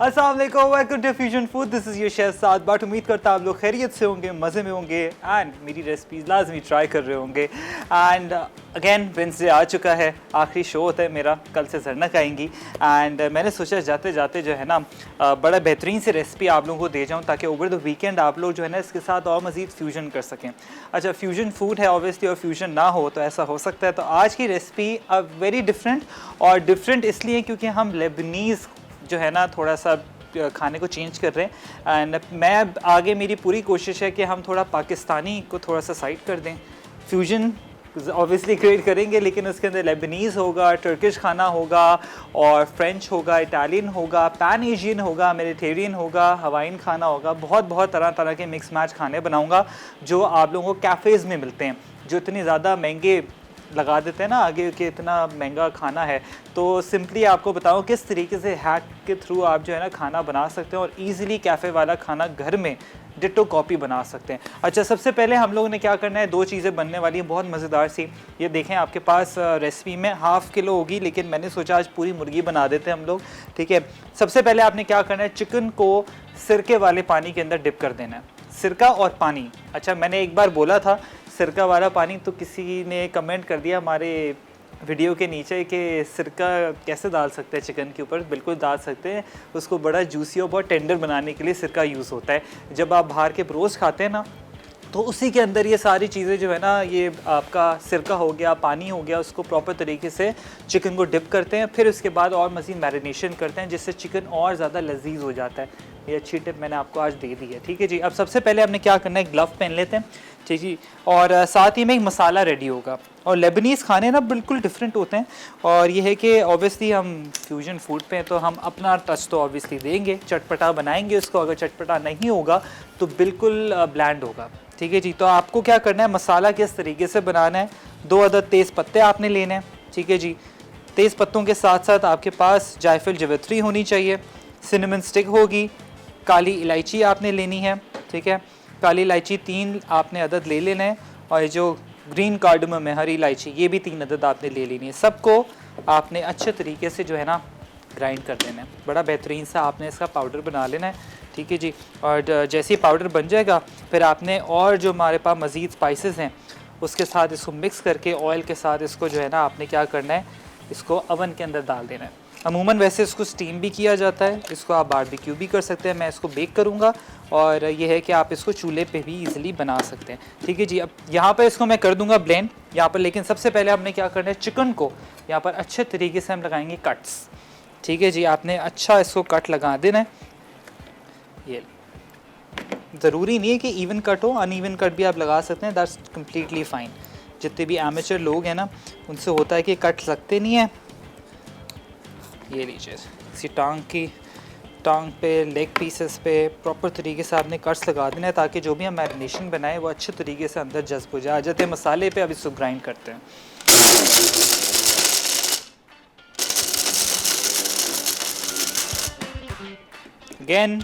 अस्सलाम वालेकुम, welcome to fusion food. This is your chef Saad बाट। उम्मीद करता आप लोग खैरियत से होंगे, मज़े में होंगे एंड मेरी रेसिपीज़ लाजमी ट्राई कर रहे होंगे। एंड अगेन वेडनेसडे आ चुका है, आखिरी शो होता है मेरा, कल से जरनक आएंगी। एंड मैंने सोचा जाते जाते जो है ना बड़ा बेहतरीन सी रेसिपी आप लोगों को दे जाऊँ ताकि ओवर द वीकेंड आप लोग जो है ना इसके साथ और मज़ीद फ्यूजन कर सकें। अच्छा, फ्यूजन फूड है ऑब्वियसली, और फ्यूजन ना हो तो ऐसा हो सकता है। तो आज की रेसिपी वेरी डिफरेंट, और डिफरेंट इसलिए क्योंकि हम लेबनीज़ जो है ना थोड़ा सा खाने को चेंज कर रहे हैं। एंड मैं आगे मेरी पूरी कोशिश है कि हम थोड़ा पाकिस्तानी को थोड़ा सा साइड कर दें। फ्यूजन ऑब्वियसली क्रिएट करेंगे, लेकिन उसके अंदर लेबनीज़ होगा, टर्किश खाना होगा, और फ्रेंच होगा, इटालियन होगा, पैन एशियन होगा, मेडिटेरियन होगा, हवाइन खाना होगा। बहुत बहुत तरह तरह के मिक्स मैच खाने बनाऊंगा जो आप लोगों को कैफ़ेज़ में मिलते हैं, जो इतनी ज़्यादा महंगे लगा देते हैं ना आगे कि इतना महंगा खाना है। तो सिंपली आपको बताऊं किस तरीके से हैक के थ्रू आप जो है ना खाना बना सकते हैं और इजीली कैफ़े वाला खाना घर में डिट्टो कॉपी बना सकते हैं। अच्छा, सबसे पहले हम लोगों ने क्या करना है, दो चीज़ें बनने वाली हैं बहुत मज़ेदार सी। ये देखें आपके पास रेसिपी में ½ किलो होगी, लेकिन मैंने सोचा आज पूरी मुर्गी बना देते हैं हम लोग, ठीक है। सबसे पहले आपने क्या करना है, चिकन को सिरके वाले पानी के अंदर डिप कर देना है, सिरका और पानी। अच्छा, मैंने एक बार बोला था सिरका वाला पानी, तो किसी ने कमेंट कर दिया हमारे वीडियो के नीचे कि सिरका कैसे डाल सकते हैं चिकन के ऊपर। बिल्कुल डाल सकते हैं, उसको बड़ा जूसी और बहुत टेंडर बनाने के लिए सिरका यूज़ होता है। जब आप बाहर के ब्रोस्ट खाते हैं ना, तो उसी के अंदर ये सारी चीज़ें जो है ना, ये आपका सिरका हो गया, पानी हो गया, उसको प्रॉपर तरीके से चिकन को डिप करते हैं, फिर उसके बाद और मज़ीद मैरिनेशन करते हैं, जिससे चिकन और ज़्यादा लजीज हो जाता है। ये अच्छी टिप मैंने आपको आज दे दी है, ठीक है जी। अब सबसे पहले हमने क्या करना है, ग्लव पहन लेते हैं, ठीक जी। और साथ ही में एक मसाला रेडी होगा। और लेबनीज़ खाने ना बिल्कुल डिफरेंट होते हैं, और ये है कि ऑब्वियसली हम फ्यूजन फूड पे हैं तो हम अपना टच तो ऑब्वियसली देंगे, चटपटा बनाएंगे उसको। अगर चटपटा नहीं होगा तो बिल्कुल ब्लैंड होगा, ठीक है जी। तो आपको क्या करना है, मसाला किस तरीके से बनाना है, 2 अदद तेज़ पत्ते आपने लेने हैं, ठीक है जी। तेज़ पत्तों के साथ साथ आपके पास जायफल जवित्री होनी चाहिए, सिनेमन स्टिक होगी, काली इलायची आपने लेनी है, ठीक है। काली इलायची 3 आपने अदद ले लेना है, और जो ग्रीन कार्डमम है, हरी इलायची, ये भी 3 अदद आपने ले लेनी है। सबको आपने अच्छे तरीके से जो है ना ग्राइंड कर देना है, बड़ा बेहतरीन सा आपने इसका पाउडर बना लेना है, ठीक है जी। और जैसे ही पाउडर बन जाएगा, फिर आपने और जो हमारे पास मज़ीद स्पाइसेस हैं उसके साथ इसको मिक्स करके ऑयल के साथ इसको जो है ना आपने क्या करना है, इसको अवन के अंदर डाल देना है। अमूमन वैसे इसको स्टीम भी किया जाता है, इसको आप बारबेक्यू भी कर सकते हैं। मैं इसको बेक करूँगा, और ये है कि आप इसको चूल्हे पे भी इजीली बना सकते हैं, ठीक है जी। अब यहाँ पर इसको मैं कर दूँगा ब्लेंड यहाँ पर, लेकिन सबसे पहले हमने क्या करना है, चिकन को यहाँ पर अच्छे तरीके से हम लगाएंगे कट्स, ठीक है जी। आपने अच्छा इसको कट लगा देना है। ये ज़रूरी नहीं है कि इवन कट हो, अनइवन कट भी आप लगा सकते हैं, दैट्स कम्प्लीटली फ़ाइन। जितने भी एमेचर लोग हैं ना, उनसे होता है कि कट लगते नहीं है। ये लीजिए, इसी टांग पे, लेग पीसेस पे प्रॉपर तरीके से आपने कट्स लगा देना है, ताकि जो भी हम मैरिनेशन बनाए वो अच्छे तरीके से अंदर जज्ब हो जाए। आ जाते हैं मसाले पे, अब इसको ग्राइंड करते हैं। अगेन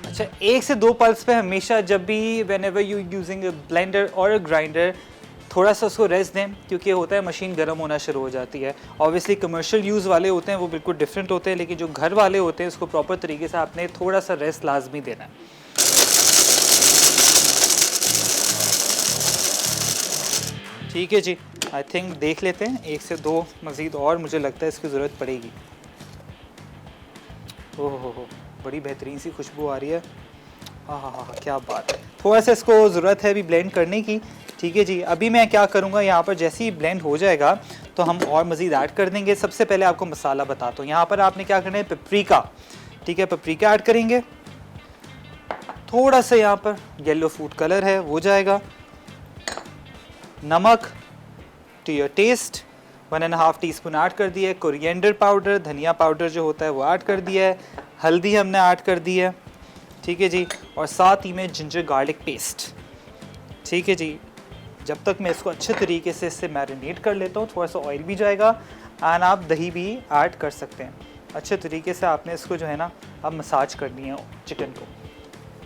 अच्छा, 1 से 2 पल्स पे हमेशा, जब भी when ever you using a blender और अ ग्राइंडर, थोड़ा सा उसको रेस्ट दें, क्योंकि होता है मशीन गर्म होना शुरू हो जाती है। ऑब्वियसली कमर्शियल यूज़ वाले होते हैं वो बिल्कुल डिफरेंट होते हैं, लेकिन जो घर वाले होते हैं उसको प्रॉपर तरीके से आपने थोड़ा सा रेस्ट लाजमी देना है, ठीक है जी। आई थिंक देख लेते हैं 1 से 2 मज़ीद, और मुझे लगता है इसकी ज़रूरत पड़ेगी। ओह हो, बड़ी बेहतरीन सी खुशबू आ रही है। हाँ, क्या बात है। थोड़ा सा इसको ज़रूरत है अभी ब्लेंड करने की, ठीक है जी। अभी मैं क्या करूँगा, यहाँ पर जैसे ही ब्लेंड हो जाएगा तो हम और मज़ीद ऐड कर देंगे। सबसे पहले आपको मसाला बताता हूँ। यहाँ पर आपने क्या करना है, पेपरिका, ठीक है, पेपरिका ऐड करेंगे। थोड़ा सा यहाँ पर येलो फूड कलर है वो जाएगा। नमक to your taste, 1.5 teaspoon add कर दिया है। कोरिएंडर पाउडर, धनिया पाउडर जो होता है वो ऐड कर दिया है। हल्दी हमने ऐड कर दी है, ठीक है जी। और साथ ही में जिंजर गार्लिक पेस्ट, ठीक है जी। जब तक मैं इसको अच्छे तरीके से इससे मैरिनेट कर लेता हूँ, थोड़ा सा ऑयल भी जाएगा, एंड आप दही भी ऐड कर सकते हैं। अच्छे तरीके से आपने इसको जो है ना अब मसाज करनी है चिकन को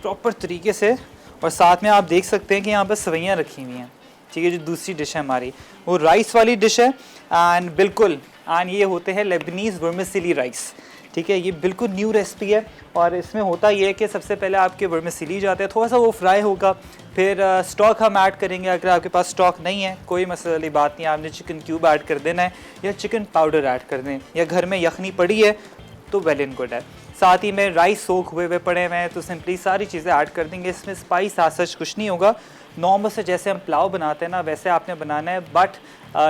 प्रॉपर तरीके से। और साथ में आप देख सकते हैं कि यहाँ पर सवैयाँ रखी हुई हैं, ठीक है, जो दूसरी डिश है हमारी वो राइस वाली डिश है। एंड बिल्कुल एंड ये होते हैं लेबनीज़ वर्मिसेली राइस। ठीक है, ये बिल्कुल न्यू रेसिपी है और इसमें होता ये है कि सबसे पहले आपके वर्मिसेली जाते हैं, थोड़ा सा वो फ्राई होगा, फिर स्टॉक हम ऐड करेंगे। अगर आपके पास स्टॉक नहीं है कोई मसले वाली बात नहीं, आपने चिकन क्यूब ऐड कर देना है या चिकन पाउडर ऐड कर दें, या घर में यखनी पड़ी है तो वेल एंड गुड है। साथ ही में राइस सोख हुए पड़े हुए हैं तो सिंपली सारी चीज़ें ऐड कर देंगे। इसमें स्पाइस सच कुछ नहीं होगा, नॉर्मल से जैसे हम पुलाव बनाते हैं ना वैसे आपने बनाना है, बट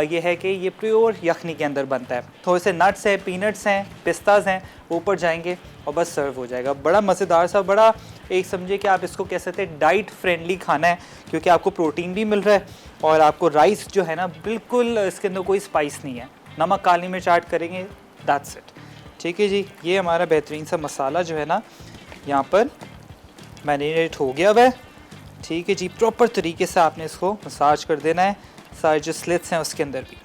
ये है कि ये प्योर यखनी के अंदर बनता है। थोड़े से नट्स हैं, पीनट्स हैं, पिस्ताज हैं, ऊपर जाएंगे और बस सर्व हो जाएगा। बड़ा मज़ेदार सा, बड़ा एक समझिए कि आप इसको कह सकते हैं डाइट फ्रेंडली खाना है, क्योंकि आपको प्रोटीन भी मिल रहा है और आपको राइस जो है ना बिल्कुल इसके अंदर कोई स्पाइस नहीं है। नमक काली मिर्च ऐड करेंगे, दैट्स इट। ठीक है जी, ये हमारा बेहतरीन सा मसाला जो है ना यहाँ पर मैरिनेट हो गया हुआ है। ठीक है जी, प्रॉपर तरीके से आपने इसको मसाज कर देना है, सारे जो स्लिट्स हैं उसके अंदर भी।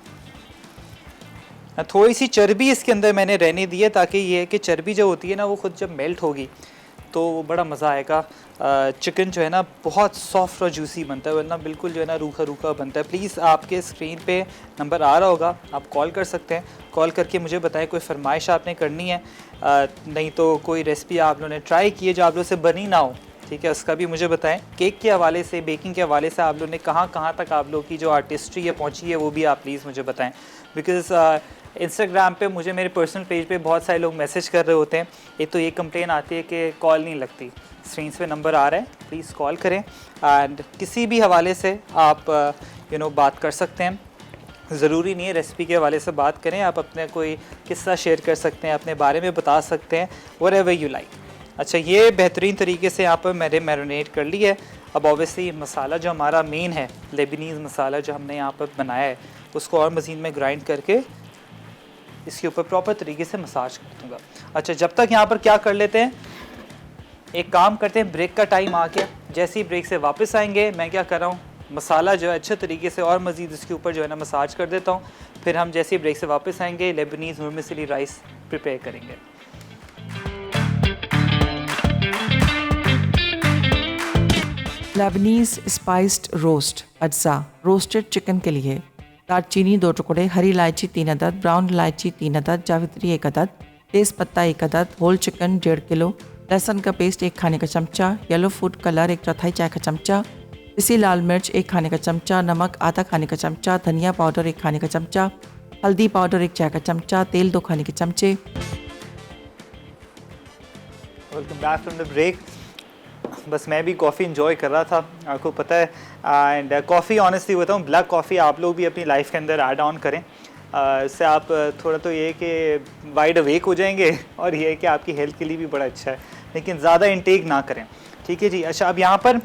थोड़ी सी चर्बी इसके अंदर मैंने रहने दी है ताकि ये है कि चर्बी जो होती है ना वो खुद जब मेल्ट होगी तो बड़ा मज़ा आएगा। चिकन जो है ना बहुत सॉफ्ट और जूसी बनता है, वरना बिल्कुल जो है ना रूखा रूखा बनता है। प्लीज़ आपके स्क्रीन पे नंबर आ रहा होगा, आप कॉल कर सकते हैं, कॉल करके मुझे बताएं कोई फरमाइश आपने करनी है, नहीं तो कोई रेसिपी आप लोगों ने ट्राई की है जो आप लोगों से बनी ना हो, ठीक है, उसका भी मुझे बताएं। केक के हवाले से, बेकिंग के हवाले से आप लोगों ने कहाँ कहाँ तक आप लोग की जो आर्टिस्ट्री है पहुँची है वो भी आप प्लीज़ मुझे बताएं। बिकॉज़ इंस्टाग्राम पे मुझे मेरे पर्सनल पेज पे बहुत सारे लोग मैसेज कर रहे होते हैं, एक तो ये कंप्लेन आती है कि कॉल नहीं लगती। स्क्रीन पे नंबर आ रहा है, प्लीज़ कॉल करें एंड किसी भी हवाले से आप बात कर सकते हैं। ज़रूरी नहीं है रेसिपी के हवाले से बात करें, आप अपने कोई किस्सा शेयर कर सकते हैं, अपने बारे में बता सकते हैं, व्हाटएवर यू लाइक। अच्छा, ये बेहतरीन तरीके से यहाँ पर मैंने मैरिनेट कर ली है। अब ऑब्वियसली मसाला जो हमारा मेन है, लेबनीज़ मसाला जो हमने यहाँ पर बनाया है, उसको और मज़ीद में ग्राइंड करके इसके ऊपर प्रॉपर तरीके से मसाज कर दूँगा। अच्छा, जब तक यहाँ पर क्या कर लेते हैं, एक काम करते हैं, ब्रेक का टाइम आ गया, जैसे ही ब्रेक से वापस आएंगे मैं क्या कर रहा हूँ, मसाला जो है अच्छे तरीके से और मज़ीद इसके ऊपर जो है ना मसाज कर देता हूँ। फिर हम जैसे ही ब्रेक से वापस आएंगे लेबनीज़ वर्मिसेली राइस प्रिपेयर करेंगे। लेबनीज़ स्पाइस्ड रोस्ट अज्जा रोस्टेड चिकन के लिए दालचीनी 2 टुकड़े, हरी इलायची 3 अदद, ब्राउन इलायची 3 अदद, जावित्री 1 अदद, तेज़ पत्ता 1 अदद, होल चिकन 1.5 किलो, लहसुन का पेस्ट 1 खाने का चमचा, येलो फूड कलर 1/4 चाय का चमचा, पिसी लाल मिर्च 1 खाने का चमचा, नमक आधा खाने का चमचा, धनिया पाउडर 1 खाने का चमचा, हल्दी पाउडर 1 चाय का चमचा, तेल 2 खाने के चमचे। Welcome back from the break. बस मैं भी कॉफ़ी इंजॉय कर रहा था, आपको पता है। एंड कॉफ़ी ऑनेस्टली बताऊँ, ब्लैक कॉफ़ी आप लोग भी अपनी लाइफ के अंदर ऐड ऑन करें, इससे आप थोड़ा तो ये कि वाइड अवेक हो जाएंगे और ये है कि आपकी हेल्थ के लिए भी बड़ा अच्छा है, लेकिन ज़्यादा इंटेक ना करें। ठीक है जी। अच्छा, अब यहाँ पर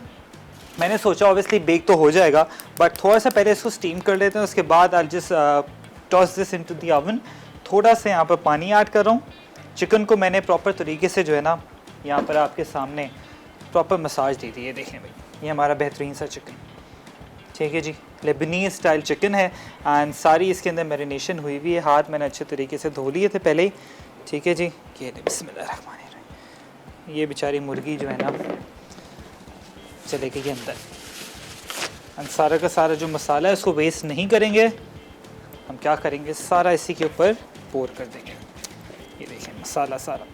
मैंने सोचा ऑब्वियसली बेक तो हो जाएगा, बट थोड़ा सा पहले इसको स्टीम कर लेते हैं, उसके बाद I just toss this into the oven. थोड़ा सा यहाँ पर पानी ऐड कर रहा हूँ। चिकन को मैंने प्रॉपर तरीके से जो है ना यहाँ पर आपके सामने प्रॉपर मसाज दे दी है। देखें भाई, ये हमारा बेहतरीन सा चिकन, ठीक है जी, लेबनीज़ स्टाइल चिकन है एंड सारी इसके अंदर मैरिनेशन हुई हुई है। हाथ मैंने अच्छे तरीके से धो लिए थे पहले ही, ठीक है जी। ये बिस्मिल्लाहिर्रहमानिर्रहीम, ये बेचारी मुर्गी जो है ना चले गई अंदर। एंड सारा का सारा जो मसाला है उसको वेस्ट नहीं करेंगे, हम क्या करेंगे सारा इसी के ऊपर पोर कर देंगे। ये देखें मसाला सारा,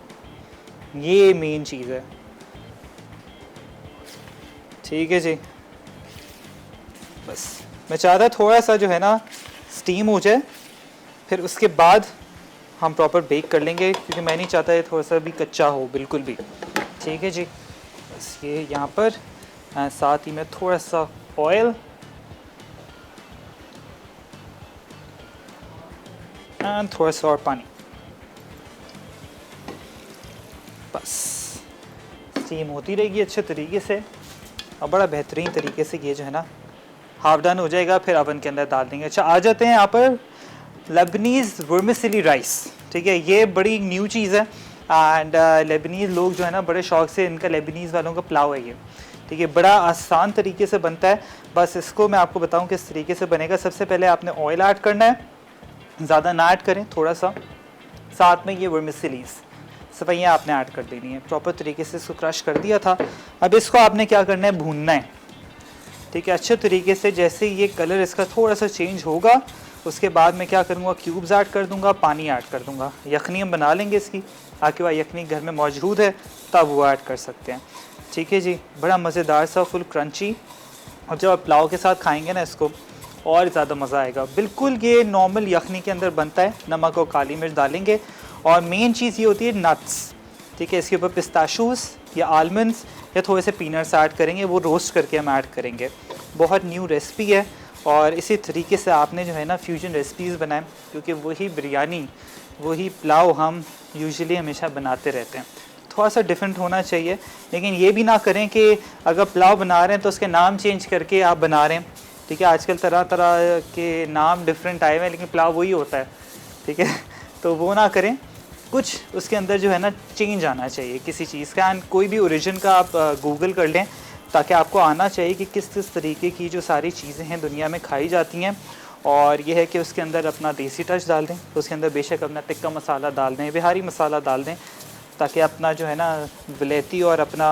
ये मेन चीज़ है, ठीक है जी। बस मैं चाहता थोड़ा सा जो है ना स्टीम हो जाए, फिर उसके बाद हम प्रॉपर बेक कर लेंगे, क्योंकि मैं नहीं चाहता ये थोड़ा सा भी कच्चा हो बिल्कुल भी, ठीक है जी। बस ये यहाँ पर साथ ही में थोड़ा सा ऑयल एंड थोड़ा सा और पानी, बस स्टीम होती रहेगी अच्छे तरीके से और बड़ा बेहतरीन तरीके से ये जो है ना हाफ डन हो जाएगा, फिर ओवन के अंदर डाल देंगे। अच्छा, आ जाते हैं यहाँ पर लेबनीज़ वर्मिसेली राइस, ठीक है। ये बड़ी न्यू चीज़ है एंड लेबनीज़ लोग जो है ना बड़े शौक से, इनका लेबनीज़ वालों का पुलाव है ये, ठीक है। बड़ा आसान तरीके से बनता है, बस इसको मैं आपको बताऊँ किस तरीके से बनेगा। सबसे पहले आपने ऑयल ऐड करना है, ज़्यादा ना ऐड करें, थोड़ा सा। साथ में ये वर्मिसेलीज़ सफाइयाँ आपने ऐड कर देनी है, प्रॉपर तरीके से इसको क्रश कर दिया था। अब इसको आपने क्या करना है, भूनना है। ठीक है। अच्छे तरीके से जैसे ये कलर इसका थोड़ा सा चेंज होगा उसके बाद मैं क्या करूँगा, क्यूब्स ऐड कर दूँगा, पानी ऐड कर दूँगा। यखनी हम बना लेंगे इसकी, आपके पास यखनी घर में मौजूद है तब वो ऐड कर सकते हैं। ठीक है जी, बड़ा मज़ेदार सा, फुल क्रंची, और जब आप पुलाव के साथ खाएंगे ना इसको और ज़्यादा मज़ा आएगा। बिल्कुल ये नॉर्मल यखनी के अंदर बनता है, नमक और काली मिर्च डालेंगे और मेन चीज़ ये होती है नट्स। ठीक है, इसके ऊपर पिस्ताशूज़ या आलमंड्स या थोड़े से पीनट्स ऐड करेंगे, वो रोस्ट करके हम ऐड करेंगे। बहुत न्यू रेसिपी है और इसी तरीके से आपने जो है ना फ्यूजन रेसिपीज़ बनाएं, क्योंकि वही बिरयानी वही पुलाव हम यूजुअली हमेशा बनाते रहते हैं। थोड़ा सा डिफरेंट होना चाहिए, लेकिन ये भी ना करें कि अगर पुलाव बना रहे हैं तो उसके नाम चेंज करके आप बना रहे हैं। ठीक है, आजकल तरह तरह के नाम डिफरेंट आए हुए हैं लेकिन पुलाव वही होता है। ठीक है, तो वो ना करें, कुछ उसके अंदर जो है ना चेंज आना चाहिए किसी चीज़ का। एंड कोई भी ओरिजिन का आप गूगल कर लें ताकि आपको आना चाहिए कि किस किस तरीके की जो सारी चीज़ें हैं दुनिया में खाई जाती हैं। और ये है कि उसके अंदर अपना देसी टच डाल दें, तो उसके अंदर बेशक अपना टिक्का मसाला डाल दें, बिहारी मसाला डाल दें, ताकि अपना जो है ना विलेती और अपना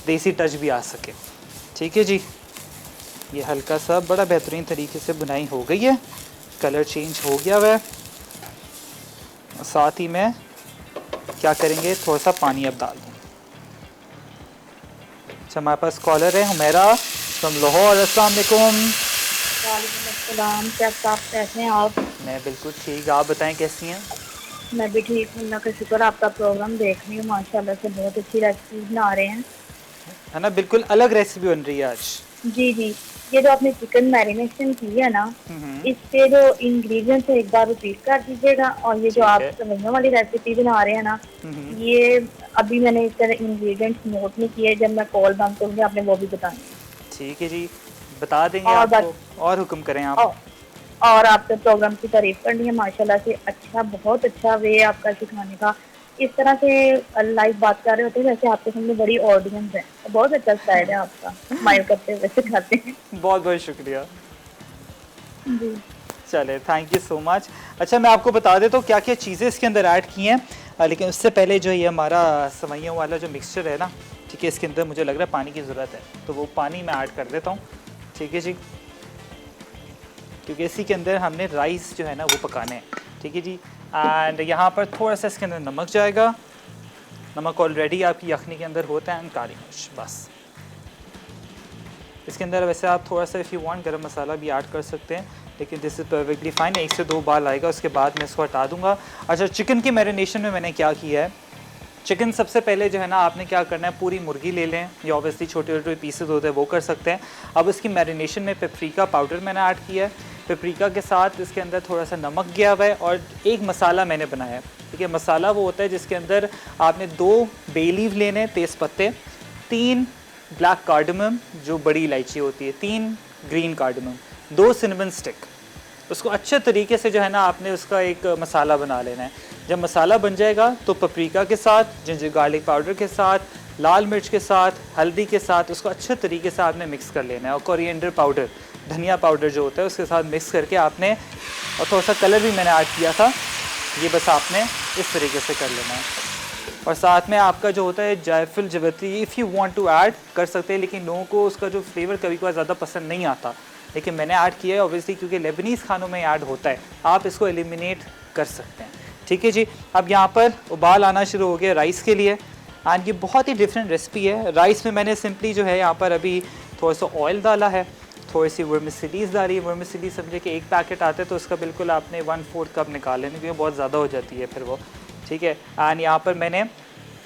देसी टच भी आ सके। ठीक है जी, ये हल्का सा बड़ा बेहतरीन तरीके से बुनाई हो गई है, कलर चेंज हो गया हुआ है। साथ ही में क्या करेंगे, थोड़ा सा पानी अब डाल दें। अच्छा, हमारे पास कॉलर है हुमैरा फ्रॉम लाहौर। अस्सलाम वालेकुम। वालेकुम, क्या आप कैसे हैं आप? मैं बिल्कुल ठीक, आप बताएं कैसी हैं? मैं भी ठीक हूँ, अल्लाह का शुक्र। आपका प्रोग्राम देख रही हूँ, माशाल्लाह से बहुत अच्छी रेसिपी बना रहे हैं, है ना, बिल्कुल अलग रेसिपी बन रही है आज। जी जी। ये जो आपने चिकन मैरिनेशन की है ना, इसके जो इंग्रेडिएंट्स है एक बार रिपीट कर दीजिएगा। और ये जो आप सेवइयों वाली रेसिपी बना रहे हैं ना, ये अभी मैंने इस तरह इंग्रेडिएंट्स नोट नहीं किए, जब मैं कॉल बंद करूँगी आपने वो भी बताना। ठीक है जी, बता देंगे आपको, और हुक्म करें आप। और आपके प्रोग्राम की तारीफ करनी है, माशाल्लाह से अच्छा, बहुत अच्छा वे आपका सिखाने का। इस तरह से लाइव बात कर रहे होते हैं जैसे आपके सामने बड़ी ऑडियंस है, बहुत अच्छा स्टाइल है आपका, स्माइल करते हुए सिखाते हैं। बहुत बहुत शुक्रिया जी, चले, थैंक यू सो मच। अच्छा, मैं आपको बता देता हूँ क्या क्या चीज़ें इसके अंदर ऐड की हैं, लेकिन उससे पहले जो ये हमारा सेवइयों वाला जो मिक्सचर है ना, ठीक है, इसके अंदर मुझे लग रहा है पानी की ज़रूरत है, तो वो पानी मैं ऐड कर देता हूँ। ठीक है जी, क्योंकि इसी के अंदर हमने राइस जो है ना वो पकाने हैं। ठीक है जी, एंड यहाँ पर थोड़ा सा इसके अंदर नमक जाएगा, नमक ऑलरेडी आपकी यखनी के अंदर होता है, एंड काली मिर्च बस। इसके अंदर वैसे आप थोड़ा सा इफ़ यू वांट गरम मसाला भी ऐड कर सकते हैं, लेकिन दिस इज़ परफेक्टली फाइन। 1 से 2 बार आएगा, उसके बाद मैं इसको हटा दूँगा। अच्छा, चिकन की मैरिनेशन में मैंने क्या किया है, चिकन सबसे पहले जो है ना आपने क्या करना है, पूरी मुर्गी ले लें, या ऑब्वियसली छोटे छोटे पीसेस होते हैं वो कर सकते हैं। अब इसकी मैरिनेशन में पेपरिका पाउडर मैंने ऐड किया है, पेपरिका के साथ इसके अंदर थोड़ा सा नमक गया हुआ है, और एक मसाला मैंने बनाया है। ठीक है, मसाला वो होता है जिसके अंदर आपने 2 बे लीफ लेने, तेज़पत्ते, 3 ब्लैक कार्डमम जो बड़ी इलायची होती है, 3 ग्रीन कार्डमम, 2 सिनेमन स्टिक। उसको अच्छे तरीके से जो है ना आपने उसका एक मसाला बना लेना है। जब मसाला बन जाएगा तो पपरिका के साथ, जिंजर गार्लिक पाउडर के साथ, लाल मिर्च के साथ, हल्दी के साथ उसको अच्छे तरीके से आपने मिक्स कर लेना है। और कोरिएंडर पाउडर, धनिया पाउडर जो होता है उसके साथ मिक्स करके आपने, और थोड़ा सा कलर भी मैंने ऐड किया था, ये बस आपने इस तरीके से कर लेना है। और साथ में आपका जो होता है जायफल जवित्री, if you want to add कर सकते हैं, लेकिन लोगों को उसका जो फ्लेवर कभी कभार ज़्यादा पसंद नहीं आता, लेकिन मैंने ऐड किया है ऑब्वियसली क्योंकि लेबनीज़ खानों में ऐड होता है, आप इसको एलिमिनेट कर सकते हैं। ठीक है जी, अब यहाँ पर उबाल आना शुरू हो गया राइस के लिए, एंड ये बहुत ही डिफरेंट रेसिपी है। राइस में मैंने सिंपली जो है यहाँ पर अभी थोड़ा सा ऑयल डाला है, थोड़ी सी वर्मिसेलीज डाली है। वर्मिसेलीज समझे कि 1 पैकेट आते हैं तो उसका बिल्कुल आपने 1/4 कप निकाल लेना, क्योंकि बहुत ज़्यादा हो जाती है फिर वो। ठीक है, एंड यहाँ पर मैंने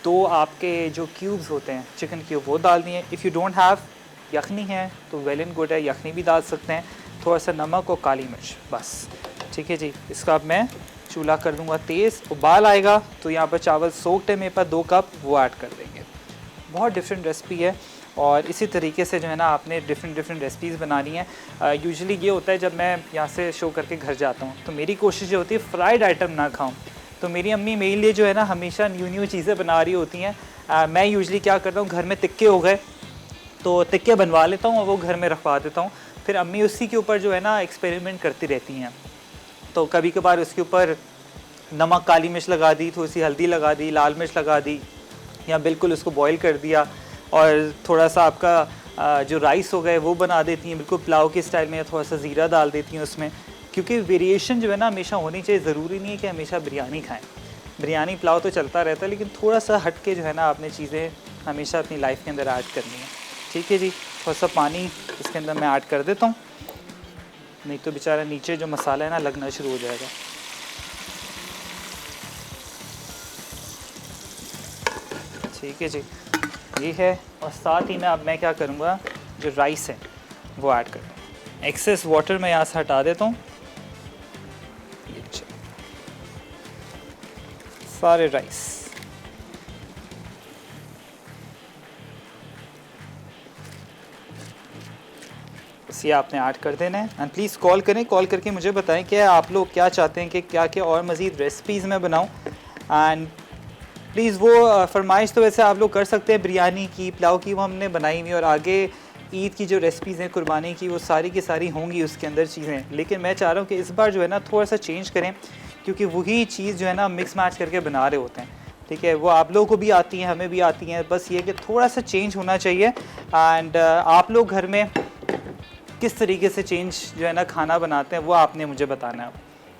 2 आपके जो क्यूब्स होते हैं चिकन क्यूब वो डाल दिए। इफ़ यू डोंट हैव यखनी है तो वेल एंड गुड है, यखनी भी डाल सकते हैं। थोड़ा सा नमक और काली मिर्च बस। ठीक है जी, इसका अब मैं चूल्हा कर दूंगा तेज़, उबाल आएगा तो यहाँ पर चावल सोक्ड है मेरे पास 2 कप, वो ऐड कर देंगे। बहुत डिफरेंट रेसिपी है, और इसी तरीके से जो है ना आपने डिफरेंट रेसिपीज़ बनानी है। यूजुअली ये होता है जब मैं यहाँ से शो करके घर जाता हूँ तो मेरी कोशिश ये होती है फ्राइड आइटम ना खाऊँ, तो मेरी अम्मी मेरे लिए जो है ना हमेशा न्यू चीज़ें बना रही होती हैं। मैं यूजुअली क्या करता हूँ, घर में तिक्के हो गए तो तिक्के बनवा लेता हूँ और वो घर में रखवा देता हूँ, फिर अम्मी उसी के ऊपर जो है ना एक्सपेरिमेंट करती रहती हैं। तो कभी कभार उसके ऊपर नमक काली मिर्च लगा दी, थोड़ी सी हल्दी लगा दी, लाल मिर्च लगा दी, या बिल्कुल उसको बॉईल कर दिया, और थोड़ा सा आपका जो राइस हो गए वो बना देती हैं बिल्कुल पुलाव के स्टाइल में, थोड़ा सा ज़ीरा डाल देती हैं उसमें, क्योंकि वेरिएशन जो है ना हमेशा होनी चाहिए। ज़रूरी नहीं है कि हमेशा बिरयानी खाएं, बिरयानी पुलाव तो चलता रहता है, लेकिन थोड़ा सा हट के जो है ना आपने चीज़ें हमेशा अपनी लाइफ के अंदर ऐड करनी है। ठीक है जी, थोड़ा सा पानी इसके अंदर मैं ऐड कर देता हूँ, नहीं तो बेचारा नीचे जो मसाला है ना लगना शुरू हो जाएगा। ठीक है जी, ये है। और साथ ही में अब मैं क्या करूँगा, जो राइस है वो ऐड कर दूँ। एक्सेस वाटर मैं यहाँ से हटा देता हूँ। सारे राइस बस ये आपने ऐड कर देना है। एंड प्लीज़ कॉल करें, कॉल करके मुझे बताएं कि आप लोग क्या चाहते हैं कि क्या क्या और मज़ीद रेसिपीज़ मैं बनाऊं। एंड प्लीज़ वो फरमाइश तो वैसे आप लोग कर सकते हैं बिरयानी की, पुलाव की, वो हमने बनाई हुई, और आगे ईद की जो रेसिपीज़ हैं कुर्बानी की वो सारी की सारी होंगी उसके अंदर चीज़ें। लेकिन मैं चाह रहा हूँ कि इस बार जो है ना थोड़ा सा चेंज करें, क्योंकि वही चीज़ जो है ना मिक्स मैच करके बना रहे होते हैं। ठीक है, वो आप लोगों को भी आती हैं, हमें भी आती हैं, बस ये कि थोड़ा सा चेंज होना चाहिए। एंड आप लोग घर में किस तरीके से चेंज जो है ना खाना बनाते हैं वो आपने मुझे बताना है।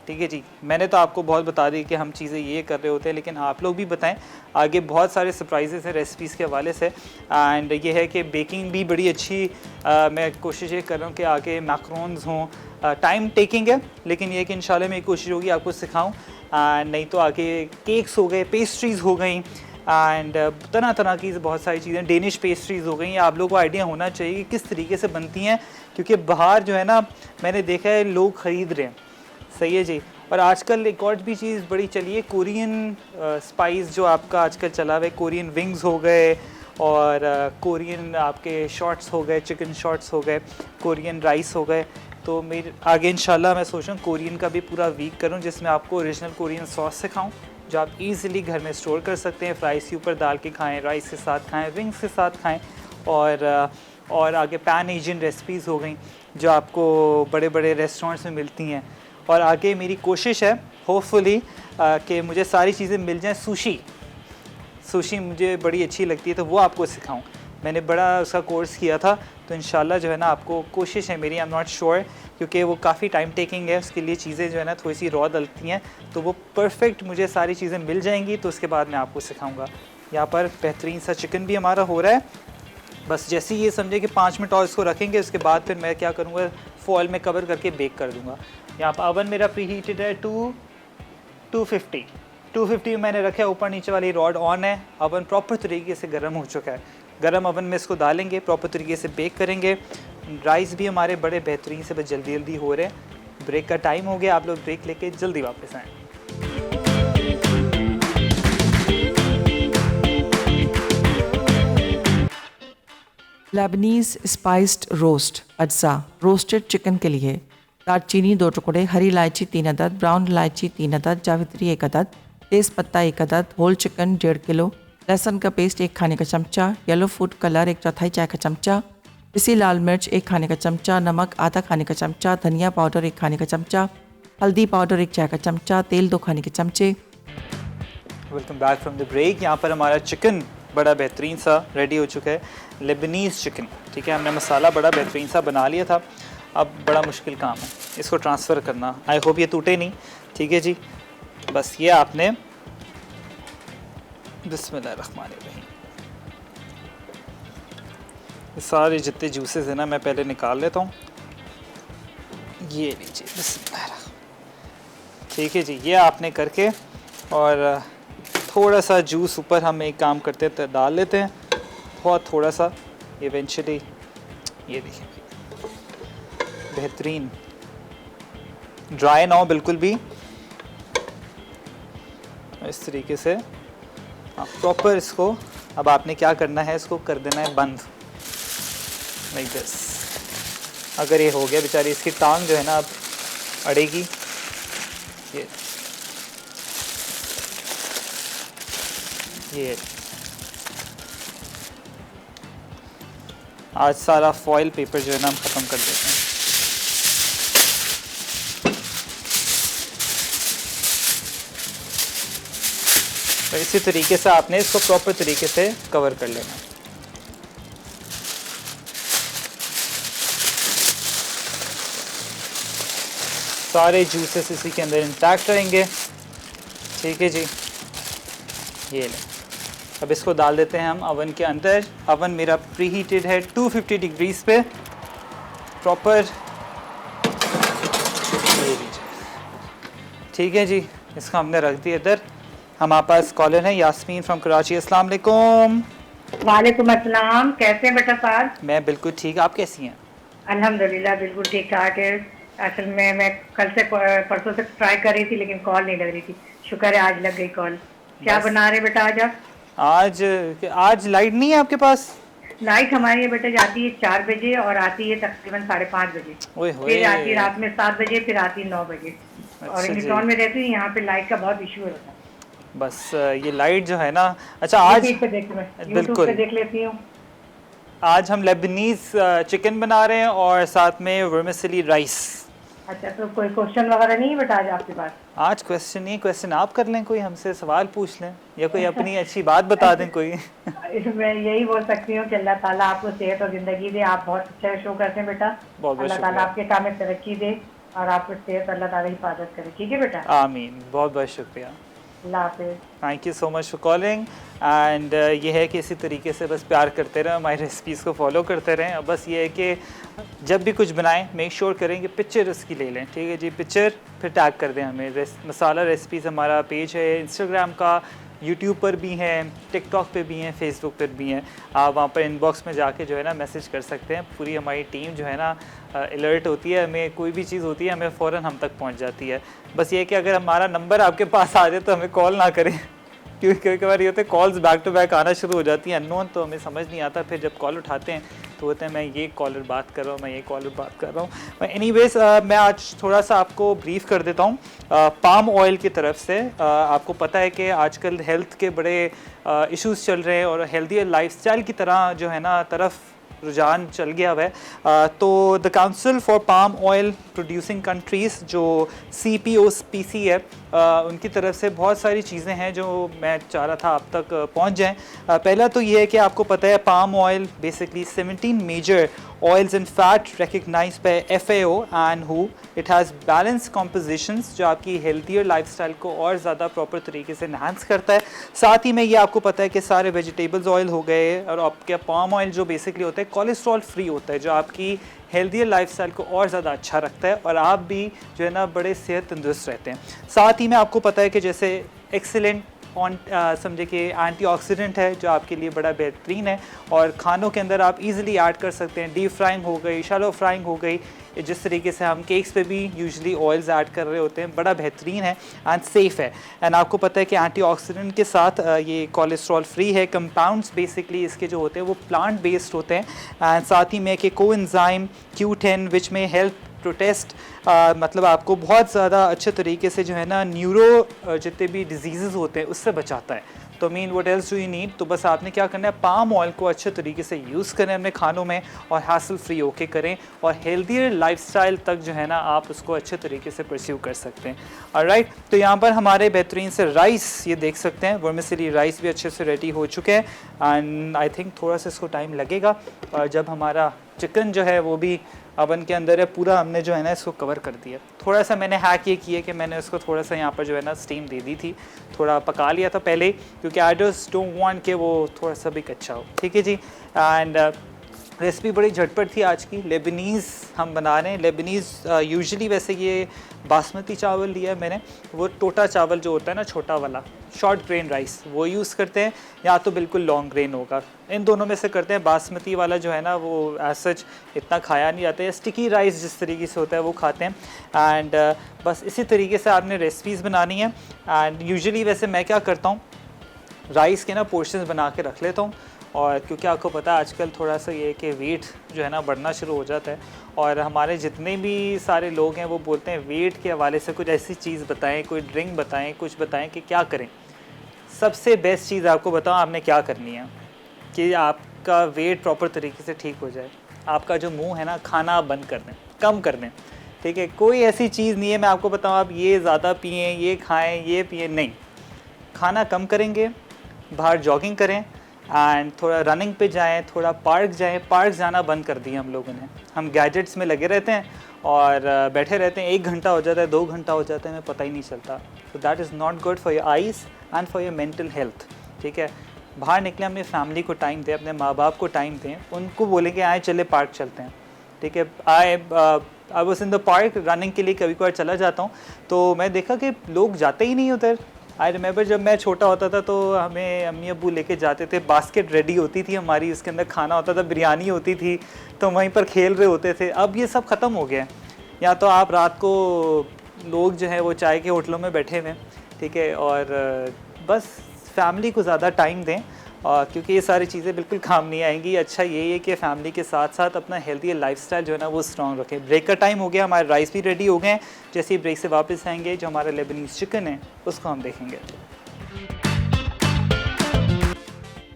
ठीक है जी, मैंने तो आपको बहुत बता दी कि हम चीज़ें ये कर रहे होते हैं, लेकिन आप लोग भी बताएं। आगे बहुत सारे सरप्राइजेस हैं रेसिपीज़ के हवाले से। एंड ये है कि बेकिंग भी बड़ी अच्छी मैं कोशिश ये कर रहा हूँ कि आगे मैक्रोन्स हों। टाइम टेकिंग है, लेकिन ये कि इंशाल्लाह मेरी कोशिश होगी आपको सिखाऊँ। नहीं तो आगे केक्स हो गए, पेस्ट्रीज़ हो गई, एंड तरह तरह की बहुत सारी चीज़ें, डेनिश पेस्ट्रीज़ हो गई। आप लोगों को आइडिया होना चाहिए कि किस तरीके से बनती हैं, क्योंकि बाहर जो है ना मैंने देखा है लोग ख़रीद रहे हैं। सही है जी। और आजकल एक और भी चीज़ बड़ी चली है, कोरियन स्पाइस जो आपका आजकल चला हुआ है। कोरियन विंग्स हो गए, और कोरियन आपके शॉट्स हो गए, चिकन शॉट्स हो गए, कोरियन राइस हो गए। तो मेरे आगे इंशाल्लाह मैं सोच रहा हूँ कोरियन का भी पूरा वीक करूँ, जिसमें आपको ओरिजिनल कोरियन सॉस सिखाऊँ, जो आप इजीली घर में स्टोर कर सकते हैं। फ्राइज़ के ऊपर डाल के खाएँ, राइस के साथ खाएँ, विंग्स के साथ खाएँ। और आगे पैन एशियन रेसिपीज़ हो गई जो आपको बड़े बड़े रेस्टोरेंट्स में मिलती हैं। और आगे मेरी कोशिश है होपफुली कि मुझे सारी चीज़ें मिल जाएं। सुशी मुझे बड़ी अच्छी लगती है, तो वो आपको सिखाऊं। मैंने बड़ा उसका कोर्स किया था, तो इंशाल्लाह जो है ना आपको कोशिश है मेरी, आई एम नॉट श्योर, क्योंकि वो काफ़ी टाइम टेकिंग है, उसके लिए चीज़ें जो है ना थोड़ी सी रॉ डलती हैं, तो वो परफेक्ट मुझे सारी चीज़ें मिल जाएंगी, तो उसके बाद मैं आपको सिखाऊँगा। यहाँ पर बेहतरीन सा चिकन भी हमारा हो रहा है। बस जैसे ये समझे कि 5 मिनट और इसको रखेंगे, उसके बाद फिर मैं क्या करूँगा, फॉइल में कवर करके बेक कर दूँगा। यहाँ पर अवन मेरा प्री हीटेड है 250 मैंने रखा है, ऊपर नीचे वाली रॉड ऑन है। अवन प्रॉपर तरीके से गर्म हो चुका है। गर्म अवन में इसको डालेंगे, प्रॉपर तरीके से बेक करेंगे। राइस भी हमारे बड़े बेहतरीन से बस जल्दी जल्दी हो रहे हैं। ब्रेक का टाइम हो गया, आप लोग ब्रेक लेके जल्दी वापस आएँ। लेबनीज स्पाइस्ड रोस्ट अज्जा। रोस्टेड चिकन के लिए दालचीनी 2 टुकड़े, हरी इलायची 3 अदद, ब्राउन इलायची 3 अदद, जावित्री 1 अदद, तेज़पत्ता 1 अदद, होल चिकन 1.5 किलो, लहसुन का पेस्ट 1 खाने का चमचा, येलो फूड कलर 1/4 चाय का चमचा, पिसी लाल मिर्च 1 खाने का चमचा, नमक आधा खाने का चमचा, धनिया पाउडर 1 खाने का चमचा, हल्दी पाउडर 1 चाय का चमचा, तेल 2 खाने के चमचे। Welcome back from the break. यहाँ पर हमारा चिकन बड़ा बेहतरीन सा रेडी हो चुका है, लेबनीज़ चिकन। ठीक है, हमने मसाला बड़ा बेहतरीन सा बना लिया था। अब बड़ा मुश्किल काम है इसको ट्रांसफ़र करना। आई होप ये टूटे नहीं। ठीक है जी, बस ये आपने बिस्मिल्लाहिर्रहमानिर्रहीम, सारे जितने जूसेस हैं ना मैं पहले निकाल लेता हूँ। ये लीजिए, बिस्मिल्लाह। ठीक है जी, ये आपने करके, और थोड़ा सा जूस ऊपर हम एक काम करते हैं तो डाल लेते हैं, बहुत थोड़ा सा। इवेंचुअली ये देखिए बेहतरीन, ड्राई ना हो बिल्कुल भी। इस तरीके से प्रॉपर इसको, अब आपने क्या करना है, इसको कर देना है बंद, लाइक दिस। अगर ये हो गया, बेचारी इसकी टांग जो है ना अब अड़ेगी। ये आज सारा फॉइल पेपर जो है ना हम ख़त्म कर देते हैं। तो इसी तरीके से आपने इसको प्रॉपर तरीके से कवर कर लेना। सारे जूसेस इसी के अंदर इंटैक्ट रहेंगे। ठीक है जी, ये लें। अब इसको डाल देते हैं हम अवन के अंदर। अवन मेरा प्री हीटेड है 250 डिग्रीज पे प्रॉपर। ठीक है जी, इसको हमने रख दिया इधर। हमारे पास कॉलर है यास्मीन फ्रॉम कराची। अस्सलाम वालेकुम। वालेकुम अस्सलाम। कैसे हैं बेटा साहब? मैं बिल्कुल ठीक, आप कैसी हैं? अल्हम्दुलिल्लाह बिल्कुल ठीक ठाक है। असल में मैं कल से परसों से ट्राई कर रही थी लेकिन कॉल नहीं लग रही थी। शुक्र है आज लग गई कॉल। क्या बस। बना रहे बेटा आज आप? आज लाइट नहीं है आपके पास? लाइट हमारी बेटा जाती है 4 बजे और आती है तकरीबन 5:30 बजे। ओए होए। फिर आती है रात में 7 बजे, फिर आती है 9 बजे। और अच्छा इंग्लिश जी। टाउन में रहती हूँ, यहाँ पे लाइट का बहुत इशू होता है। बस ये लाइट जो है ना, अच्छा आज यूट्यूब पे देख मैं यूट्यूब बिल्कुल। पे देख लेती हूँ। आज हम लेबनीज चिकन बना रहे हैं और साथ में वर्मिसेली राइस। अच्छा, तो कोई क्वेश्चन वगैरह नहीं है बेटा आज आपके पास? आज क्वेश्चन नहीं, क्वेश्चन आप कर लें, कोई हमसे सवाल पूछ लें या कोई अपनी अच्छी बात बता दें कोई। मैं यही बोल सकती हूँ कि अल्लाह ताला आपको सेहत और ज़िंदगी दे। आप बहुत अच्छा शो करते हैं बेटा। बहुत अल्लाह ताला शुक्रिया। आपके काम में तरक्की दे और आपको सेहत अल्लाह ताला हिफाजत करे। ठीक है बेटा, आमीन, बहुत बहुत शुक्रिया। अल्लाह हाफिज़। Thank you so much for calling. And ये है कि इसी तरीके से बस प्यार करते रहें, हमारी रेसिपीज़ को फॉलो करते रहें। अब बस ये है कि जब भी कुछ बनाएं मेक श्योर करें कि पिक्चर उसकी ले लें। ठीक है जी, पिक्चर फिर टैग कर दें हमें। मसाला रेसिपीज़ हमारा पेज है इंस्टाग्राम का, यूट्यूब पर भी हैं, टिकटॉक पे भी हैं, फेसबुक पर भी हैं। आप वहाँ पर इनबॉक्स में जाके जो है ना मैसेज कर सकते हैं। पूरी हमारी टीम जो है ना अलर्ट होती है, हमें कोई भी चीज़ होती है हमें फ़ौरन हम तक पहुँच जाती है। बस ये कि अगर हमारा नंबर आपके पास आ जाए तो हमें कॉल ना करें, क्योंकि कई बार ये होता है कॉल्स बैक टू बैक आना शुरू हो जाती हैं अननोन, तो हमें समझ नहीं आता। फिर जब कॉल उठाते हैं तो होते हैं मैं ये कॉलर बात कर रहा हूँ, मैं ये कॉलर बात कर रहा हूँ। एनीवेज मैं आज थोड़ा सा आपको ब्रीफ कर देता हूँ पाम ऑयल की तरफ से। आपको पता है कि आजकल हेल्थ के बड़े इश्यूज़ चल रहे हैं और हेल्दी लाइफस्टाइल की तरह जो है ना तरफ रुझान चल गया हुआ है। तो the council for palm oil producing countries जो CPOPC है, उनकी तरफ से बहुत सारी चीज़ें हैं जो मैं चाह रहा था आप तक पहुंच जाएं। पहला तो ये है कि आपको पता है palm oil basically 17 major oils and fat recognized by FAO and WHO. It has balanced compositions जो आपकी healthier lifestyle को और ज़्यादा प्रॉपर तरीके से enhance करता है। साथ ही में ये आपको पता है कि सारे वेजिटेबल्स ऑयल हो गए और आपके पाम ऑयल जो बेसिकली होता है कोलेस्ट्रॉल फ्री होता है, जो आपकी हेल्दियर लाइफस्टाइल को और ज़्यादा अच्छा रखता है और आप भी जो है ना बड़े सेहत तंदुरुस्त रहते हैं। साथ ही में आपको पता है कि जैसे एक्सीलेंट समझे कि एंटीऑक्सीडेंट है जो आपके लिए बड़ा बेहतरीन है और खानों के अंदर आप इजीली ऐड कर सकते हैं। डीप फ्राइंग हो गई, शैलो फ्राइंग हो गई, जिस तरीके से हम केक्स पे भी यूजुअली ऑयल्स ऐड कर रहे होते हैं, बड़ा बेहतरीन है एंड सेफ़ है। एंड आपको पता है कि एंटीऑक्सीडेंट के साथ ये कोलेस्ट्रॉल फ्री है। कंपाउंड्स बेसिकली इसके जो होते हैं वो प्लांट बेस्ड होते हैं एंड साथ ही में कि कोएंजाइम Q10 विच में हेल्प प्रोटेस्ट मतलब आपको बहुत ज़्यादा अच्छे तरीके से जो है ना न्यूरो जितने भी डिजीज़ होते हैं उससे बचाता है। तो mean what else do you need, तो बस आपने क्या करना है पाम ऑयल को अच्छे तरीके से यूज़ करें अपने खानों में और हासिल फ्री होके करें और हेल्दियर लाइफस्टाइल तक जो है ना आप उसको अच्छे तरीके से परस्यू कर सकते हैं। ऑलराइट, तो यहाँ पर हमारे बेहतरीन से राइस ये देख सकते हैं, वर्मिसेली राइस भी अच्छे से रेडी हो चुके हैं एंड आई थिंक थोड़ा सा इसको टाइम लगेगा। और जब हमारा चिकन जो है वो भी अवन के अंदर है, पूरा हमने जो है ना इसको कवर कर दिया। थोड़ा सा मैंने हैक ये किया कि मैंने उसको थोड़ा सा यहाँ पर जो है ना स्टीम दे दी थी, थोड़ा पका लिया था पहले ही, क्योंकि आई जस्ट डोंट वांट कि वो थोड़ा सा भी कच्चा हो। ठीक है जी। एंड रेसिपी बड़ी झटपट थी आज की। लेबनीज़ हम बना रहे हैं। लेबनीज़ यूजुअली वैसे ये बासमती चावल लिया है मैंने, वो टोटा चावल जो होता है ना छोटा वाला शॉर्ट ग्रेन राइस वो यूज़ करते हैं, या तो बिल्कुल लॉन्ग ग्रेन होगा, इन दोनों में से करते हैं। बासमती वाला जो है ना वो एज सच इतना खाया नहीं जाता है, स्टिकी राइस जिस तरीके से होता है वो खाते हैं। एंड बस इसी तरीके से आपने रेसिपीज़ बनानी है। एंड यूजुअली वैसे मैं क्या करता हूँ, राइस के ना पोर्शंस बना के रख लेता हूँ, और क्योंकि आपको पता है आजकल थोड़ा सा ये कि वेट जो है ना बढ़ना शुरू हो जाता है, और हमारे जितने भी सारे लोग हैं वो बोलते हैं वेट के हवाले से कुछ ऐसी चीज़ बताएं, कोई ड्रिंक बताएं, कुछ बताएं कि क्या करें। सबसे बेस्ट चीज़ आपको बताऊं आपने क्या करनी है कि आपका वेट प्रॉपर तरीके से ठीक हो जाए। आपका जो मुंह है ना खाना आप बंद कर दें, कम कर दें। ठीक है, कोई ऐसी चीज़ नहीं है मैं आपको बताऊँ आप ये ज़्यादा पिएँ, ये खाएँ, ये पिएँ, नहीं। खाना कम करेंगे, बाहर जॉगिंग करें, एंड थोड़ा रनिंग पे जाएं, थोड़ा पार्क जाएं। पार्क जाना बंद कर दिया हम लोगों ने। हम गैजेट्स में लगे रहते हैं और बैठे रहते हैं, 1 घंटा हो जाता है, 2 घंटा हो जाता है, हमें पता ही नहीं चलता। तो that is not good for your eyes and for your mental health. ठीक है, बाहर निकले, अपनी फैमिली को टाइम दें, अपने माँ बाप को टाइम दें, उनको बोलें कि आए चले पार्क चलते हैं। ठीक है, I was in the park running के लिए, कभी कभार चला जाता हूँ तो मैं देखा कि लोग जाते ही नहीं उधर। आई रिमेंबर जब मैं छोटा होता था तो हमें अम्मी अब्बू लेके जाते थे, बास्केट रेडी होती थी हमारी, उसके अंदर खाना होता था, बिरयानी होती थी, तो वहीं पर खेल रहे होते थे। अब ये सब ख़त्म हो गया है। या तो आप रात को लोग जो है वो चाय के होटलों में बैठे हुए हैं, ठीक है, और बस फैमिली को ज़्यादा टाइम दें, और क्योंकि ये सारी चीज़ें बिल्कुल काम नहीं आएंगी। अच्छा ये है कि फैमिली के साथ साथ अपना हेल्दी लाइफस्टाइल जो है ना वो स्ट्रॉन्ग रखें। ब्रेक का टाइम हो गया, हमारे राइस भी रेडी हो गए हैं। जैसे ही ब्रेक से वापस आएंगे, जो हमारा लेबनीज़ चिकन है उसको हम देखेंगे।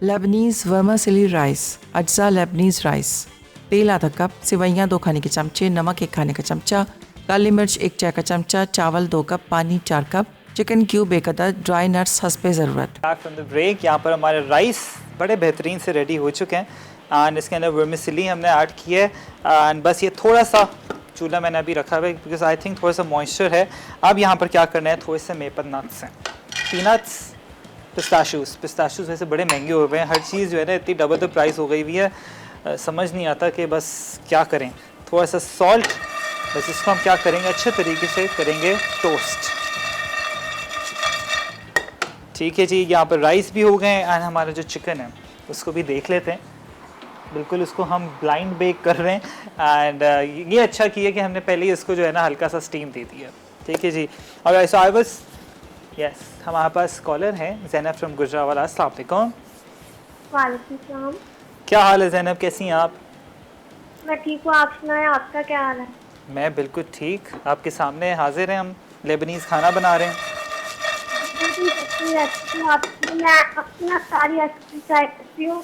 लेबनीज़ वर्मासिली राइस, अज्जा लेबनीज़ राइस। तेल आधा कप, सेवइयाँ 2 खाने के चमचे, नमक 1 खाने का चमचा, काली मिर्च 1 चाय का चमचा, चावल 2 कप, पानी 4 कप, चिकन क्यूब 1 अदद, ड्राई नट्स हस्बे ज़रूरत। Back from the break. यहाँ पर हमारे राइस बड़े बेहतरीन से रेडी हो चुके हैं एंड इसके अंदर वर्मिसेली हमने ऐड किया है एंड बस ये थोड़ा सा चूल्हा मैंने अभी रखा हुआ है बिकॉज आई थिंक थोड़ा सा मॉइस्चर है। अब यहाँ पर क्या करना है, थोड़े से मेपल नट्स हैं, पीनट्स, पिस्ताशूज़ वैसे बड़े महंगे हो गए हैं। हर चीज़ जो है ना इतनी डबल द प्राइस हो गई हुई है, समझ नहीं आता कि बस क्या करें। थोड़ा सा सॉल्ट, बस इसको हम क्या करेंगे, अच्छे तरीके से करेंगे टोस्ट। ठीक है जी, यहाँ पर राइस भी हो गए एंड हमारा जो चिकन है उसको भी देख लेते हैं। बिल्कुल उसको हम ब्लाइंड बेक कर रहे हैं एंड ये अच्छा किया कि हमने पहले ही इसको जो है ना हल्का सा स्टीम दे दिया। ठीक है जी, और ऐसा आई बस यस, हमारे पास कॉलर हैं ज़ैनब फ्रॉम गुजरावाला। अस्सलाम वालेकुम। वालेकुम सलाम। क्या हाल है ज़ैनब, कैसी हैं आप? मैं ठीक हूँ, आप सुनाएं, आपका क्या हाल है? मैं बिल्कुल ठीक, आपके सामने हाजिर हैं, हम लेबनीज़ खाना बना रहे हैं। मैं अपना सारी रेसिपी ट्राई करती हूँ।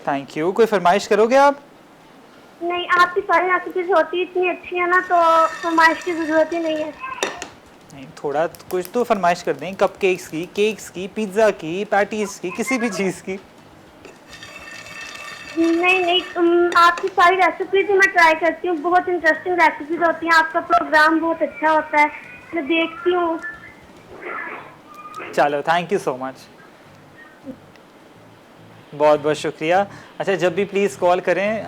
Thank you. कोई फरमाइश करोगे आप? नहीं, आपकी सारी रेसिपीज होती इतनी अच्छी है ना, तो फरमाइश की ज़रूरत ही नहीं है। नहीं, थोड़ा कुछ तो फरमाइश कर दें, कप केक्स की, पिज़्ज़ा की, पैटीज़ की, किसी भी चीज़ की। नहीं, आपकी सारी रेसिपीज मैं ट्राई करती हूँ, बहुत इंटरेस्टिंग रेसिपीज होती हैं, आपका प्रोग्राम बहुत अच्छा होता है, मैं देखती हूँ। चलो, थैंक यू सो मच, बहुत बहुत शुक्रिया। अच्छा, जब भी प्लीज़ कॉल करें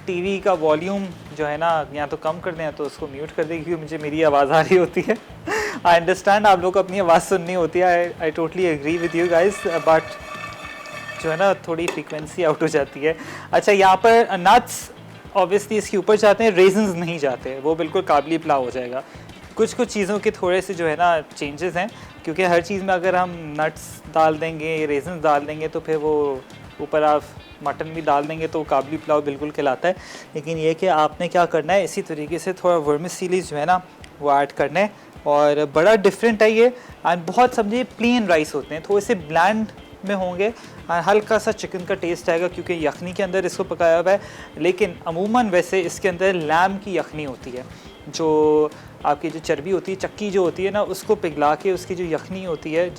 टीवी का वॉल्यूम जो है ना या तो कम कर दें तो उसको म्यूट कर दें, क्योंकि मुझे मेरी आवाज़ आ रही होती है। आई अंडरस्टैंड आप लोग को अपनी आवाज़ सुननी होती है, I totally agree with you guys, but जो है ना थोड़ी फ्रीक्वेंसी आउट हो जाती है। अच्छा, यहाँ पर नट्स ऑब्वियसली इसके ऊपर जाते हैं, रेजन्स नहीं जाते, वो बिल्कुल काबली पुलाव हो जाएगा। कुछ चीज़ों के थोड़े से जो है ना चेंजेस हैं, क्योंकि हर चीज़ में अगर हम नट्स डाल देंगे, रेजन्स डाल देंगे तो फिर वो ऊपर आप मटन भी डाल देंगे तो काबली पुलाव बिल्कुल कहलाता है। लेकिन ये कि आपने क्या करना है, इसी तरीके से थोड़ा वर्मिसेली जो है ना वो ऐड करना है, और बड़ा डिफरेंट है ये। एंड बहुत समझिए प्लेन राइस होते हैं, थोड़े से ब्लैंड में होंगे, हल्का सा चिकन का टेस्ट आएगा क्योंकि यखनी के अंदर इसको पकाया हुआ है। लेकिन अमूमन वैसे इसके अंदर लैम की यखनी होती है, जो आपकी जो चर्बी होती है, चक्की जो होती है ना, उसको पिघला के उसकी जो यखनी होती है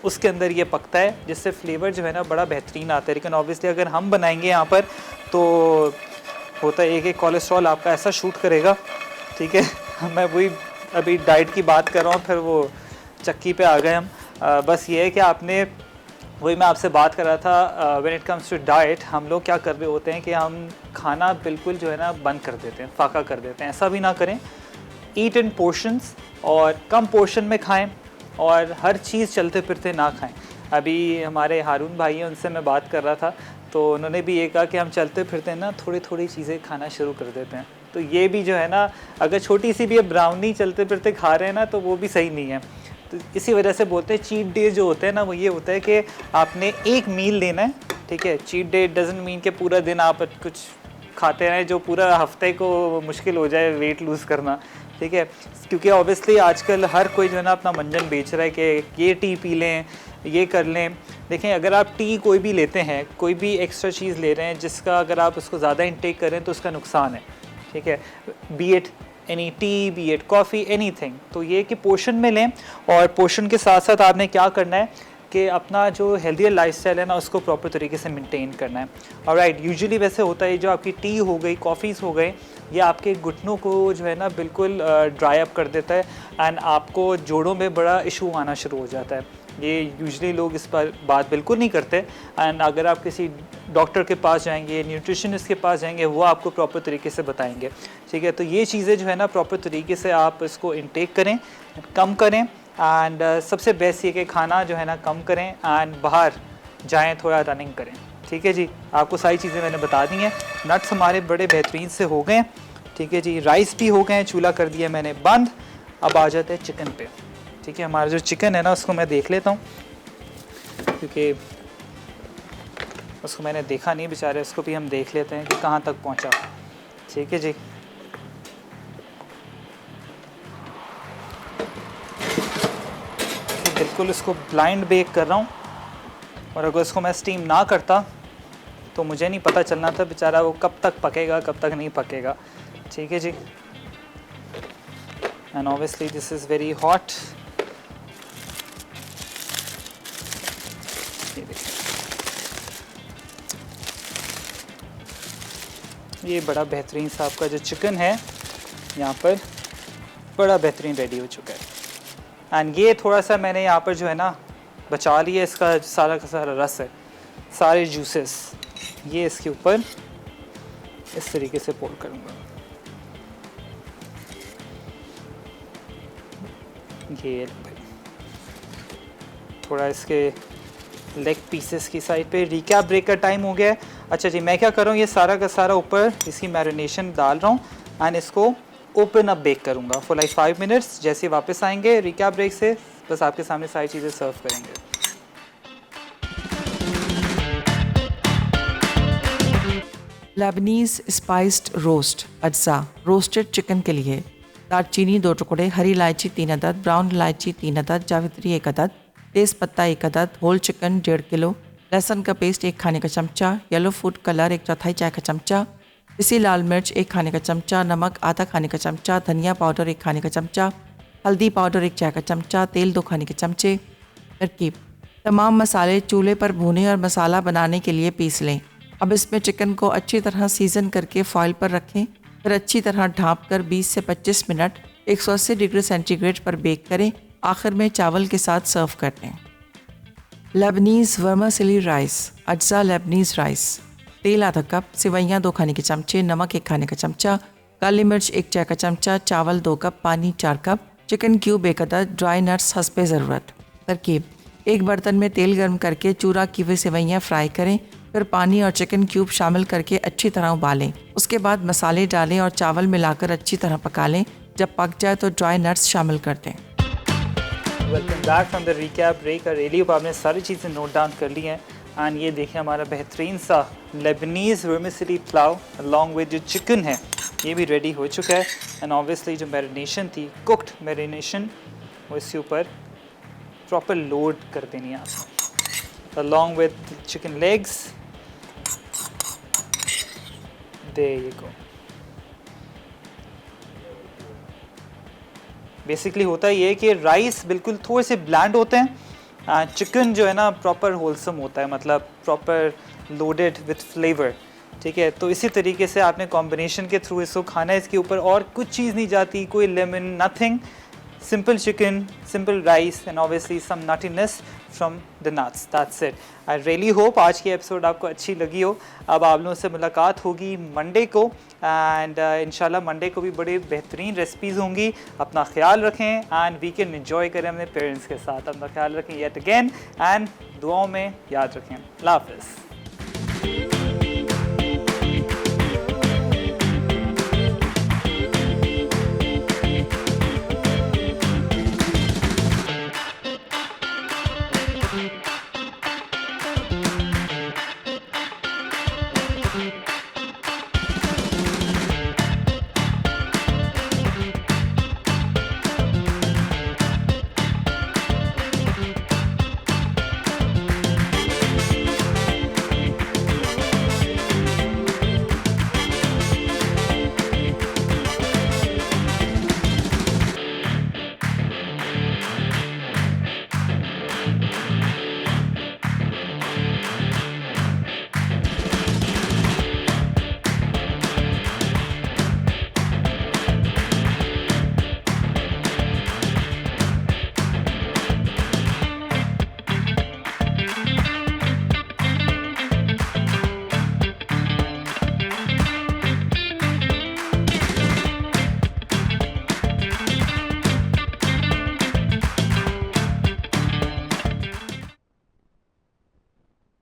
उसके अंदर ये पकता है, जिससे फ्लेवर जो है ना बड़ा बेहतरीन आता है। लेकिन ऑब्वियसली अगर हम बनाएंगे यहाँ पर तो होता है एक कोलेस्ट्रॉल आपका ऐसा शूट करेगा। ठीक है, मैं वही अभी डाइट की बात कर रहा हूँ, फिर वो चक्की पे आ गए हम। बस ये है कि आपने, वही मैं आपसे बात कर रहा था, when it comes to diet हम लोग क्या कर रहे होते हैं कि हम खाना बिल्कुल जो है ना बंद कर देते हैं, फाका कर देते हैं। ऐसा भी ना करें, ईट इन पोर्शंस, और कम पोर्शन में खाएं, और हर चीज़ चलते फिरते ना खाएं। अभी हमारे हारून भाई हैं, उनसे मैं बात कर रहा था, तो उन्होंने भी ये कहा कि हम चलते फिरते ना थोड़ी थोड़ी चीज़ें खाना शुरू कर देते हैं। तो ये भी जो है ना, अगर छोटी सी भी ब्राउनी चलते फिरते खा रहे हैं ना तो वो भी सही नहीं है। तो इसी वजह से बोलते हैं चीट डे जो होते हैं ना, वो ये होता है कि आपने एक मील लेना है। ठीक है, चीट डे डजंट मीन कि पूरा दिन आप कुछ खाते रहें जो पूरा हफ्ते को मुश्किल हो जाए वेट लूज़ करना। ठीक है, क्योंकि ऑब्वियसली आजकल हर कोई जो है ना अपना मंजन बेच रहा है कि ये टी पी लें, ये कर लें। देखें, अगर आप टी कोई भी लेते हैं, कोई भी एक्स्ट्रा चीज़ ले रहे हैं जिसका अगर आप उसको ज़्यादा इंटेक करें तो उसका नुकसान है। ठीक है, B it any T, B it coffee, anything. तो ये कि पोर्शन में लें, और पोर्शन के साथ साथ आपने क्या करना है, कि अपना जो हेल्दियर लाइफस्टाइल है ना उसको प्रॉपर तरीके से मेंटेन करना है। ऑलराइट, यूजुअली वैसे होता है जो आपकी टी हो गई, कॉफ़ीज़ हो गए, ये आपके घुटनों को जो है ना बिल्कुल ड्राई अप कर देता है एंड आपको जोड़ों में बड़ा इशू आना शुरू हो जाता है। ये यूजुअली लोग इस पर बात बिल्कुल नहीं करते एंड अगर आप किसी डॉक्टर के पास जाएंगे, न्यूट्रिशनिस्ट के पास जाएंगे, वो आपको प्रॉपर तरीके से बताएंगे। ठीक है, तो ये चीज़ें जो है ना प्रॉपर तरीके से आप इसको इनटेक करें, कम करें एंड सबसे बेस्ट ये कि खाना जो है ना कम करें एंड बाहर जाएं, थोड़ा रनिंग करें। ठीक है जी, आपको सारी चीज़ें मैंने बता दी हैं। नट्स हमारे बड़े बेहतरीन से हो गए। ठीक है जी, राइस भी हो गए, चूल्हा कर दिया मैंने बंद। अब आ जाते हैं चिकन पे। ठीक है, हमारा जो चिकन है ना उसको मैं देख लेता हूँ, क्योंकि उसको मैंने देखा नहीं बेचारे, उसको भी हम देख लेते हैं कि कहाँ तक पहुँचा। ठीक है जी, बिल्कुल इसको ब्लाइंड बेक कर रहा हूँ और अगर इसको मैं स्टीम ना करता तो मुझे नहीं पता चलना था बेचारा वो कब तक पकेगा, कब तक नहीं पकेगा। ठीक है जी, and obviously this is very hot. ये बड़ा बेहतरीन सा आपका जो चिकन है यहाँ पर बड़ा बेहतरीन रेडी हो चुका है एंड ये थोड़ा सा मैंने यहाँ पर जो है ना बचा लिया, इसका सारा का सारा रस है, सारे जूसेस ये इसके ऊपर इस तरीके से पोर करूँगा। ये थोड़ा इसके लेग पीसेस की साइड पे रिकैप ब्रेक का टाइम हो गया है। अच्छा जी, मैं क्या कर रहा हूँ, ये सारा का सारा ऊपर इसकी मैरिनेशन डाल रहा हूँ एंड इसको ओपन अप बेक करूँगा फॉर लाइक 5 मिनट्स। जैसे वापस आएंगे रिकैप ब्रेक से, बस आपके सामने सारी चीज़ें सर्व करेंगे। लेबनीज स्पाइस्ड रोस्ट अज्जा। रोस्टेड चिकन के लिए दालचीनी 2 टुकड़े, हरी इलायची 3 अदद, ब्राउन इलायची 3 अदद, जावित्री 1 अदद, तेज़ पत्ता 1 अदद, होल चिकन 1.5 किलो, लहसुन का पेस्ट 1 खाने का चमचा, येलो फूड कलर 1/4 चाय का चमचा, पिसी लाल मिर्च 1 खाने का चमचा, नमक आधा खाने का चमचा, धनिया पाउडर 1 खाने का चमचा, हल्दी पाउडर 1 चाय का चमचा, तेल 2 खाने के चमचे। तरकीब: तमाम मसाले चूल्हे पर भूनें और मसाला बनाने के लिए पीस लें। अब इसमें चिकन को अच्छी तरह सीजन करके फॉइल पर रखें, फिर अच्छी तरह ढाँप कर 20 से 25 मिनट 180 डिग्री सेंटीग्रेड पर बेक करें। आखिर में चावल के साथ सर्व कर दें। लेबनीज़ वर्मासिली राइस अज्जा। लेबनीज़ राइस, तेल आधा कप, सेवइयाँ 2 खाने के चमचे, नमक 1 खाने का चमचा, काली मिर्च 1 चाय का चमचा, चावल 2 कप, पानी 4 कप, चिकन क्यूब 1 अदद, ड्राई नट्स हस्बे ज़रूरत। तरकीब: एक बर्तन में तेल गर्म करके चूरा की हुई सेवइयाँ फ्राई करें, फिर पानी और चिकन क्यूब शामिल करके अच्छी तरह उबालें। उसके बाद मसाले डालें और चावल मिलाकर अच्छी तरह पका लें। जब पक जाए तो ड्राई नट्स शामिल कर दें। Welcome back from the recap break. Really आपने सारी चीज़ें नोट डाउन कर ली हैं एंड ये देखिए हमारा बेहतरीन सा Lebanese vermicelli pulao along with जो चिकन है ये भी रेडी हो चुका है एंड ऑब्वियसली जो मैरिनेशन थी, कुक्ड मैरिनेशन, वो इसके ऊपर प्रॉपर लोड कर देनी है आपको along with chicken legs. There you go. Basically होता ये है कि राइस बिल्कुल थोड़े से ब्लैंड होते हैं, चिकन जो है ना प्रॉपर होलसम होता है, मतलब प्रॉपर लोडेड विथ फ्लेवर। ठीक है, तो इसी तरीके से आपने कॉम्बिनेशन के थ्रू इसको खाना है। इसके ऊपर और कुछ चीज़ नहीं जाती, कोई lemon, nothing, simple chicken, simple rice and obviously some nuttiness from the nuts, that's it. I really hope आज की एपिसोड आपको अच्छी लगी हो। अब आप लोगों से मुलाकात होगी मंडे को एंड इंशाल्लाह मंडे को भी बड़ी बेहतरीन रेसिपीज़ होंगी। अपना ख्याल रखें एंड वीकेंड एंजॉय करें अपने पेरेंट्स के साथ। अपना ख्याल रखें येट अगेन एंड दुआओं में याद रखें। अल्लाह हाफ़िज़।